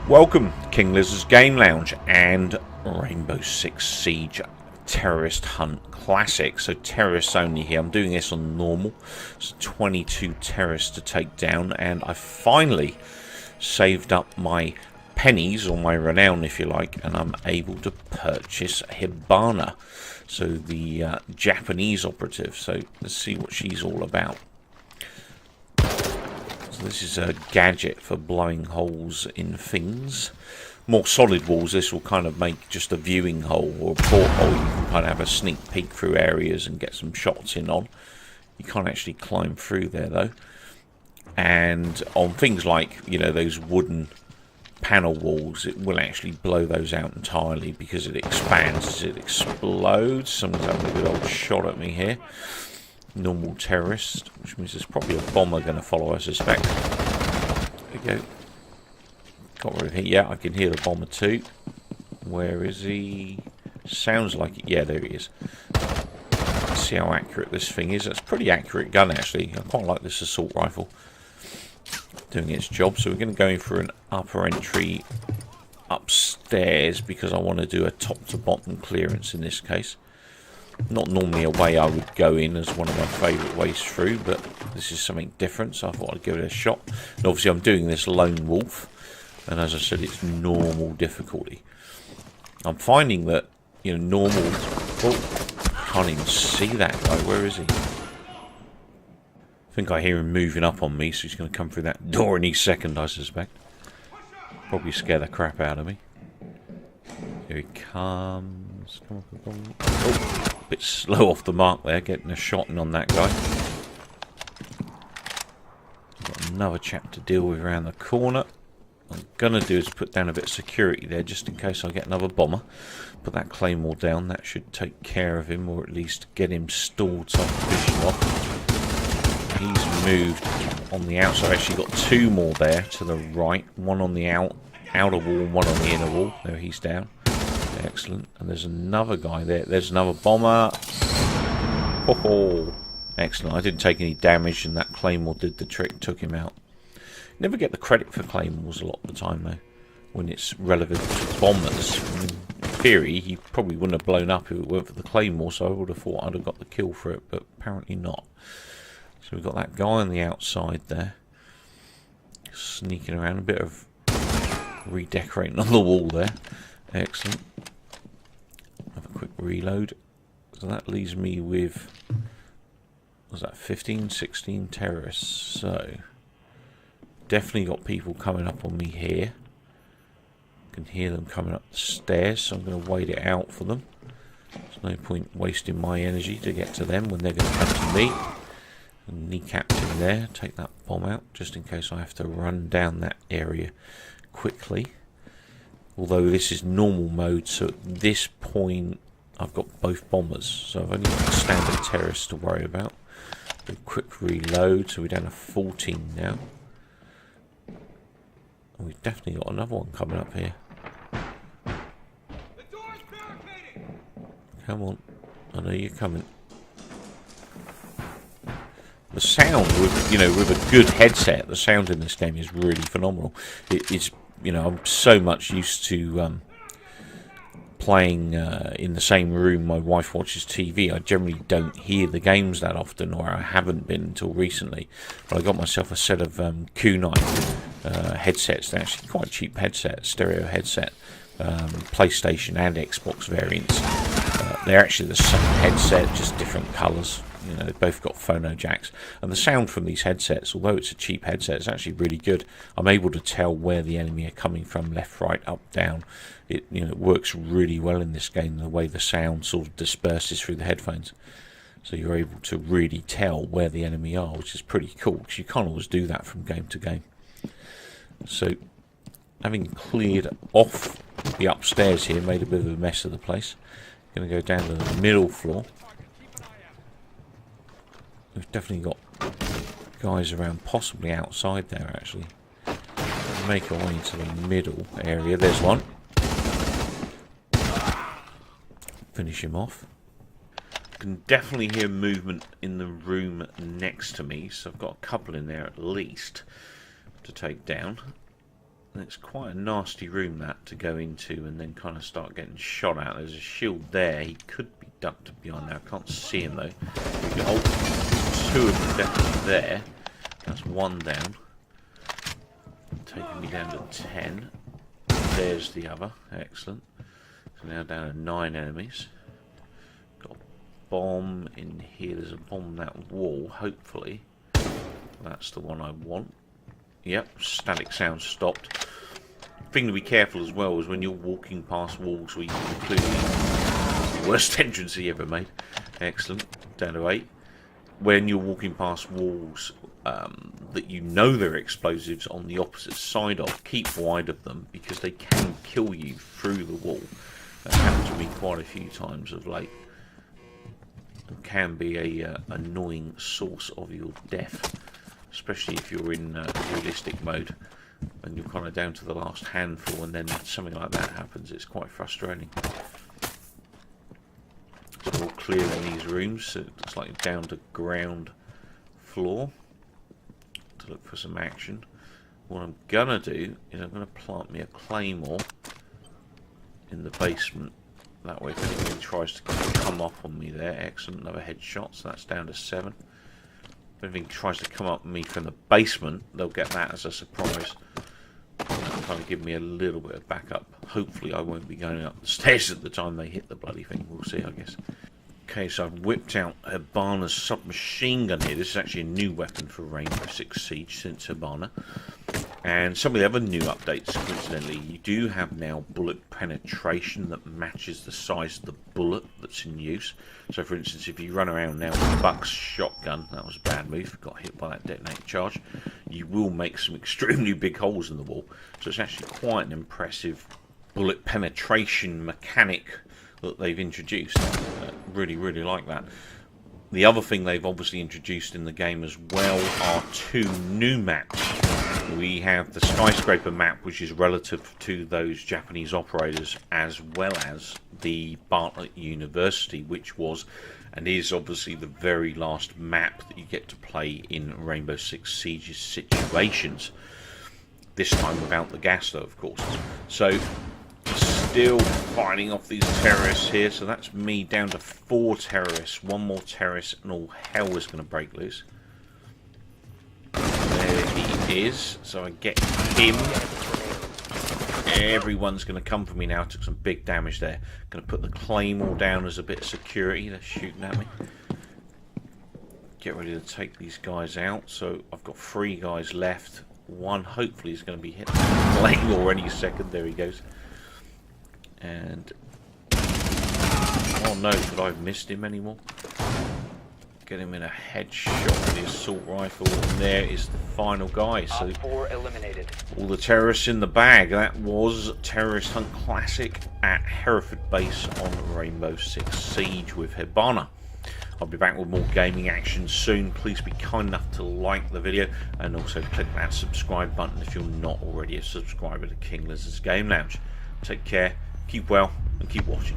Welcome, King Lizard's Game Lounge and Rainbow Six Siege Terrorist Hunt Classic. So terrorists only here. I'm doing this on normal. It's 22 terrorists to take down, and I finally saved up my pennies, or my renown if you like, and I'm able to purchase HIBANA, so the Japanese operative. So let's see what she's all about. So this is a gadget for blowing holes in things. More solid walls, this will kind of make just a viewing hole or a porthole. You can kind of have a sneak peek through areas and get some shots in on. You can't actually climb through there though. And on things like, you know, those wooden panel walls, it will actually blow those out entirely because it expands as it explodes. Someone's having a good old shot at me here. Normal terrorist, which means there's probably a bomber going to follow, I suspect. There we go. Got rid of him. Yeah, I can hear the bomber too. Where is he? Sounds like it. Yeah, there he is. Let's see how accurate this thing is. It's a pretty accurate gun, actually. I quite like this assault rifle. Doing its job. So we're going to go in for an upper entry upstairs because I want to do a top to bottom clearance in this case. Not normally a way I would go in as one of my favourite ways through, but this is something different, so I thought I'd give it a shot. And obviously I'm doing this lone wolf, and as I said, it's normal difficulty. I'm finding that, you know, normal... Oh, can't even see that guy. Where is he? I think I hear him moving up on me, so he's going to come through that door any second, I suspect. Probably scare the crap out of me. Here he comes. Oh, a bit slow off the mark there, getting a shot in on that guy. Got another chap to deal with around the corner. What I'm going to do is put down a bit of security there, just in case I get another bomber. Put that claymore down, that should take care of him, or at least get him stalled so I can finish him off. He's moved on the outside. I've actually got two more there to the right. One on the outer wall, one on the inner wall. There, he's down. Excellent. And there's another guy there. There's another bomber. Oh, excellent. I didn't take any damage, and that claymore did the trick, took him out. Never get the credit for claymores a lot of the time, though, when it's relevant to bombers. I mean, in theory, he probably wouldn't have blown up if it weren't for the claymore, so I would have thought I'd have got the kill for it, but apparently not. So we've got that guy on the outside there, sneaking around. A bit of redecorating on the wall there. Excellent. Have a quick reload. So that leaves me with, was that 15, 16 terrorists. So definitely got people coming up on me here. I can hear them coming up the stairs, so I'm going to wait it out for them. There's no point wasting my energy to get to them when they're going to come to me. And kneecap him there, take that bomb out, just in case I have to run down that area quickly. Although this is normal mode, so at this point I've got both bombers, so I've only got the standard terrorists to worry about. Do a quick reload, so we're down to 14 now. And we've definitely got another one coming up here. Come on, I know you're coming. The sound, with, you know, with a good headset, the sound in this game is really phenomenal. It is, you know, I'm so much used to playing in the same room my wife watches TV. I generally don't hear the games that often, or I haven't been until recently. But I got myself a set of kunai headsets. They're actually quite cheap headsets, stereo headset, PlayStation and Xbox variants. They're actually the same headset, just different colours. You know, they've both got phono jacks, and the sound from these headsets, although it's a cheap headset, it's actually really good. I'm able to tell where the enemy are coming from, left, right, up, down. It, you know, it works really well in this game, the way the sound sort of disperses through the headphones. So you're able to really tell where the enemy are, which is pretty cool, because you can't always do that from game to game. So, having cleared off the upstairs here, made a bit of a mess of the place. Going to go down to the middle floor. We've definitely got guys around, possibly outside there actually. Make our way into the middle area. There's one. Finish him off. Can definitely hear movement in the room next to me, so I've got a couple in there at least to take down. It's quite a nasty room that to go into and then kind of start getting shot at. There's a shield there. He could be ducked behind there. I can't see him though. Oh, two of them definitely there. That's one down. Taking me down to 10. There's the other. Excellent. So now down to 9 enemies. Got a bomb in here. There's a bomb on that wall. Hopefully that's the one I want. Yep, static sound stopped. Thing to be careful as well is when you're walking past walls where you can clearly... Worst entrance he ever made. Excellent. Down to 8. When you're walking past walls that you know there are explosives on the opposite side of, keep wide of them because they can kill you through the wall. That happened to me quite a few times of late. And can be a annoying source of your death. Especially if you're in realistic mode and you're kind of down to the last handful and then something like that happens. It's quite frustrating. So we're all clear in these rooms, so it looks like down to ground floor to look for some action. What I'm gonna do is I'm gonna plant me a claymore in the basement. That way if anything tries to come up on me there, excellent, another headshot, so that's down to 7. If anything tries to come up me from the basement, they'll get that as a surprise. That'll kind of give me a little bit of backup. Hopefully I won't be going up the stairs at the time they hit the bloody thing. We'll see, I guess. Okay, so I've whipped out HIBANA's submachine gun here. This is actually a new weapon for Rainbow Six Siege since HIBANA. And some of the other new updates, coincidentally, you do have now bullet penetration that matches the size of the bullet that's in use. So, for instance, if you run around now with Buck's shotgun, that was a bad move, got hit by that detonating charge, you will make some extremely big holes in the wall. So it's actually quite an impressive bullet penetration mechanic that they've introduced. Really, really like that. The other thing they've obviously introduced in the game as well are 2 new maps. We have the skyscraper map, which is relative to those Japanese operators, as well as the Bartlett University, which was and is obviously the very last map that you get to play in Rainbow Six Siege's situations. This time without the gas, though, of course. So, still fighting off these terrorists here. So that's me down to 4 terrorists. 1 more terrorist, and all hell is going to break loose. There he is. So I get him. Everyone's going to come for me now. I took some big damage there. Going to put the claymore down as a bit of security. They're shooting at me. Get ready to take these guys out. So I've got 3 guys left. 1 hopefully is going to be hit with the claymore any second. There he goes. And oh no, could I have missed him anymore? Get him in a headshot with the assault rifle, and there is the final guy. So eliminated. All the terrorists in the bag. That was Terrorist Hunt Classic at Hereford Base on Rainbow Six Siege with HIBANA. I'll be back with more gaming action soon. Please be kind enough to like the video and also click that subscribe button if you're not already a subscriber to King Lizard's Game Lounge. Take care, keep well, and keep watching.